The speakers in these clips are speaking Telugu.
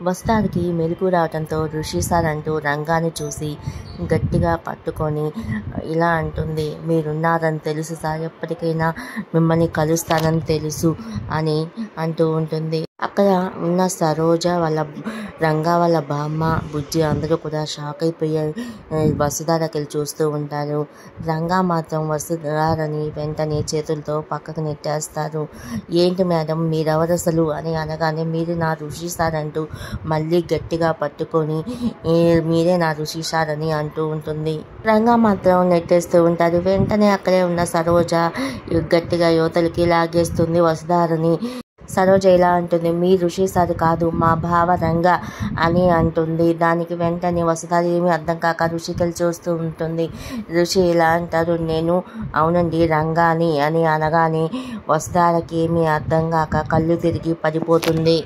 వస్తానికి మెలకు రావడంతో ఋషి సార్ అంటూ రంగాన్ని చూసి గట్టిగా పట్టుకొని ఇలా అంటుంది, మీరున్నారని తెలుసు సార్, ఎప్పటికైనా మిమ్మల్ని కలుస్తానని తెలుసు అని అంటూ ఉంటుంది. అక్కడ ఉన్న సరోజ వాళ్ళ రంగా వాళ్ళ బామ్మ బుజ్జి అందరూ కూడా షాక్ అయిపోయారు. వసుధారకి చూస్తూ ఉంటారు. రంగా మాత్రం వసుధారని వెంటనే చేతులతో పక్కకు నెట్టేస్తారు. ఏంటి మేడం మీరెవరు అసలు అని అనగానే, మీరు నా ఋషి సార్ అంటూ మళ్ళీ గట్టిగా పట్టుకొని మీరే నా ఋషి సార్ అని అంటూ ఉంటుంది. రంగా మాత్రం నెట్టేస్తూ ఉంటారు. వెంటనే అక్కడే ఉన్న సరోజ గట్టిగా యువతలకి లాగేస్తుంది వసుధారని. సరోజ ఇలా అంటుంది, మీ ఋషి సార్ కాదు, మా భావ రంగా అని అంటుంది. దానికి వెంటనే వసుధార ఏమీ అర్థం కాక ఋషికి చూస్తూ ఉంటుంది. ఋషి ఇలా అంటారు, నేను అవునండి రంగాని అని అనగానే వసుధారకి ఏమీ అర్థం కాక కళ్ళు తిరిగి పడిపోతుంది.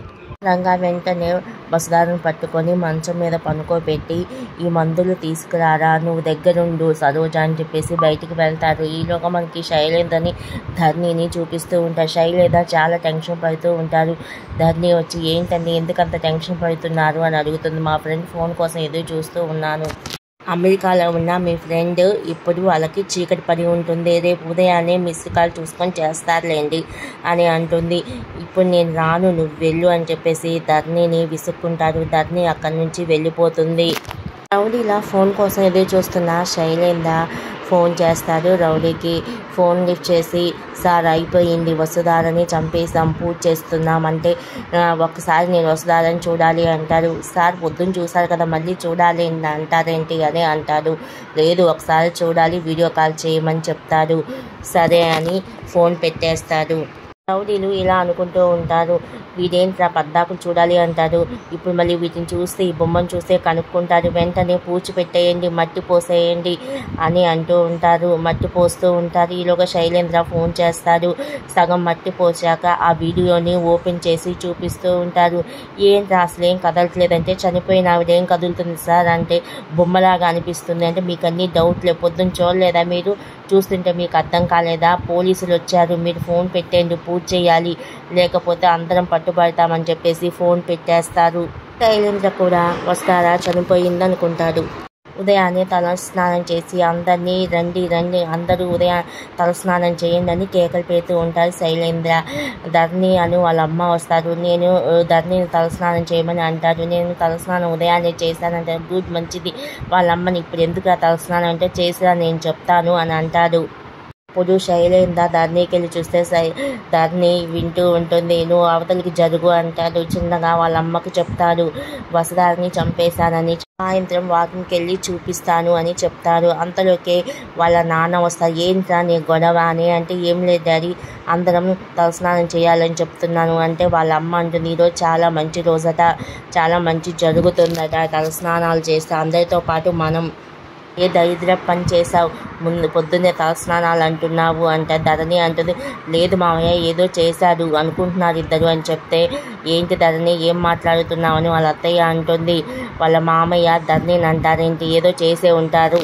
రంగా వెంటనే వసుధారను పట్టుకొని మంచం మీద పనుకోబెట్టి, ఈ మందులు తీసుకురారా, నువ్వు దగ్గరుండు సరోజ అని చెప్పేసి బయటికి వెళ్తారు. ఈలోగా మనకి శైలేంద్రని ధర్నిని చూపిస్తూ ఉంటారు. శైలేంద్ర చాలా టెన్షన్ పడుతూ ఉంటారు. ధర్ని వచ్చి, ఏంటండి ఎందుకంత టెన్షన్ పడుతున్నారు అని అడుగుతుంది. మా ఫ్రెండ్ ఫోన్ కోసం ఎదురు చూస్తూ ఉన్నాను. అమెరికాలో ఉన్న మీ ఫ్రెండ్ ఇప్పుడు వాళ్ళకి చీకటి పడి ఉంటుంది, రేపు ఉదయాన్నే మిస్ కాల్ చూసుకొని చేస్తారులేండి అని అంటుంది. ఇప్పుడు నేను రాను, నువ్వు వెళ్ళు అని చెప్పేసి ధర్నిని విసుక్కుంటారు. ధర్ని అక్కడి నుంచి వెళ్ళిపోతుంది. రౌడీలా ఫోన్ కోసం ఎదురు చూస్తున్న శైలేంద్ర ఫోన్ చేస్తాడు. రౌడీకి ఫోన్ లిఫ్ట్ చేసి, సార్ అయిపోయింది, వసుధారని చంపేసాం, పూజ చేస్తున్నామంటే ఒక్కసారి నేను వసుధారని చూడాలి అంటారు. సార్ పొద్దున్న చూశారు కదా మళ్ళీ చూడాలి అంటారేంటి అని అంటాడు. లేదు ఒకసారి చూడాలి, వీడియో కాల్ చేయమని చెప్తాడు. సరే అని ఫోన్ పెట్టేస్తాడు. రౌడీలు ఇలా అనుకుంటూ ఉంటారు, వీడేంట్రా పద్దాకులు చూడాలి అంటారు. ఇప్పుడు మళ్ళీ వీటిని చూస్తే, ఈ బొమ్మను చూస్తే కనుక్కుంటారు. వెంటనే పూడ్చి పెట్టేయండి, మట్టి పోసేయండి అని అంటూ ఉంటారు. మట్టి పోస్తూ ఉంటారు. ఈలోగా శైలేంద్ర ఫోన్ చేస్తాడు. సగం మట్టి పోసాక ఆ వీడియోని ఓపెన్ చేసి చూపిస్తూ ఉంటారు. ఏంట్రా అసలు ఏం కదలట్లేదంటే, చనిపోయిన ఆవిడేం కదులుతుంది సార్ అంటే, బొమ్మలాగా అనిపిస్తుంది అంటే, మీకు అన్ని డౌట్లే, పొద్దున్న చూడలేదా మీరు, చూస్తుంటే మీకు అర్థం కాలేదా, పోలీసులు వచ్చారు, మీరు ఫోన్ పెట్టండి, పూజ చేయాలి, లేకపోతే అందరం పట్టుబడతామని చెప్పేసి ఫోన్ పెట్టేస్తారు. శైలేంద్ర కూడా వస్తారా చనిపోయిందనుకుంటాడు. ఉదయాన్నే తలస్నానం చేసి అందరినీ రండి రండి అందరూ ఉదయం తలస్నానం చేయండి అని కేకలు పెడుతూ ఉంటారు. శైలేంద్ర ధర్ని అని వాళ్ళ అమ్మ వస్తారు. నేను ధర్నిని తలస్నానం చేయమని అంటారు. నేను తలస్నానం ఉదయాన్నే చేశానంటారు. గుడ్ మంచిది, వాళ్ళ అమ్మని ఇప్పుడు ఎందుకు తలస్నానం అంటే, చేసినా నేను చెప్తాను అని అంటాడు. ఇప్పుడు శైలేంద్ర ధర్నీకి వెళ్ళి చూస్తే ధర్ని వింటూ ఉంటుంది. నువ్వు అవతలికి జరుగు అంటాడు. చిన్నగా వాళ్ళ అమ్మకు చెప్తాడు, వసుధారని చంపేశానని, సాయంత్రం వాకింగ్కి వెళ్ళి చూపిస్తాను అని చెప్తారు. అంతలోకే వాళ్ళ నాన్న వస్తారు. ఏంట్రా నీ గొడవ అని అంటే, ఏం లేదు డాడీ, అందరం తలస్నానం చేయాలని చెప్తున్నాను అంటే, వాళ్ళ అమ్మ అంటుంది, ఈరోజు చాలా మంచి రోజట, చాలా మంచి జరుగుతుందట, తలస్నానాలు చేస్తే అందరితో పాటు మనం, ఏ దరిద్ర పని చేసావు, ముందు పొద్దున్నే తలస్నానాలు అంటున్నావు అంటే, ధరణి అంటుంది, లేదు మామయ్య ఏదో చేశాడు అనుకుంటున్నారు ఇద్దరు అని చెప్తే, ఏంటి ధరణి ఏం మాట్లాడుతున్నావు అని వాళ్ళ అత్తయ్య అంటుంది. వాళ్ళ మామయ్య ధరణిని అంటారేంటి, ఏదో చేసే ఉంటారు,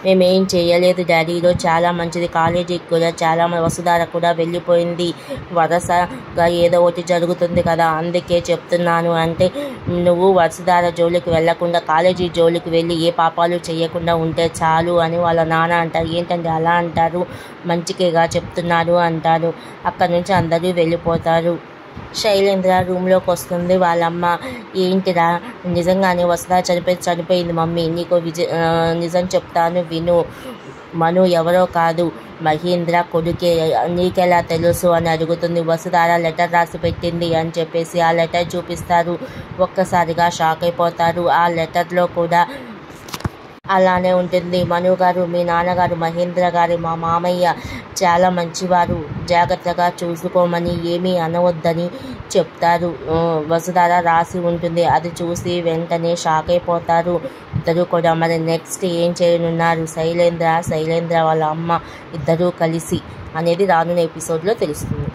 మేమేం చేయలేదు డాడీ, ఈరోజు చాలా మంచిది, కాలేజీకి కూడా చాలా వసుధార కూడా వెళ్ళిపోయింది, వరసగా ఏదో ఒకటి జరుగుతుంది కదా అందుకే చెప్తున్నాను అంటే, నువ్వు వసుధార జోలికి వెళ్లకుండా కాలేజీ జోలికి వెళ్ళి ఏ పాపాలు చేయకుండా ఉంటే చాలు అని వాళ్ళ నాన్న అంటారు. ఏంటంటే అలా అంటారు, మంచికేగా చెప్తున్నారు అంటారు. అక్కడి నుంచి అందరూ వెళ్ళిపోతారు. శైలేంద్ర రూమ్లోకి వస్తుంది. వాళ్ళమ్మ, ఏంటిరా నిజంగానే వసుధార చనిపోయింది మమ్మీ, నీకు నిజం చెప్తాను విను, మను ఎవరో కాదు మహేంద్ర కొడుకే, నీకెలా తెలుసు అని అడుగుతుంది. వసుధార లెటర్ రాసి పెట్టింది అని చెప్పేసి ఆ లెటర్ చూపిస్తారు. ఒక్కసారిగా షాక్ అయిపోతారు. ఆ లెటర్లో కూడా అలానే ఉంటుంది. మను గారు, మీ నాన్నగారు మహేంద్ర గారు మా మామయ్య చాలా మంచివారు, జాగ్రత్తగా చూసుకోమని, ఏమీ అనవద్దని చెప్తారు. వసుధార రాసి ఉంటుంది. అది చూసి వెంటనే షాక్ అయిపోతారు ఇద్దరు కూడా. మరి నెక్స్ట్ ఏం చేయనున్నారు శైలేంద్ర వాళ్ళ అమ్మ ఇద్దరూ కలిసి అనేది రానున్న ఎపిసోడ్లో తెలుస్తుంది.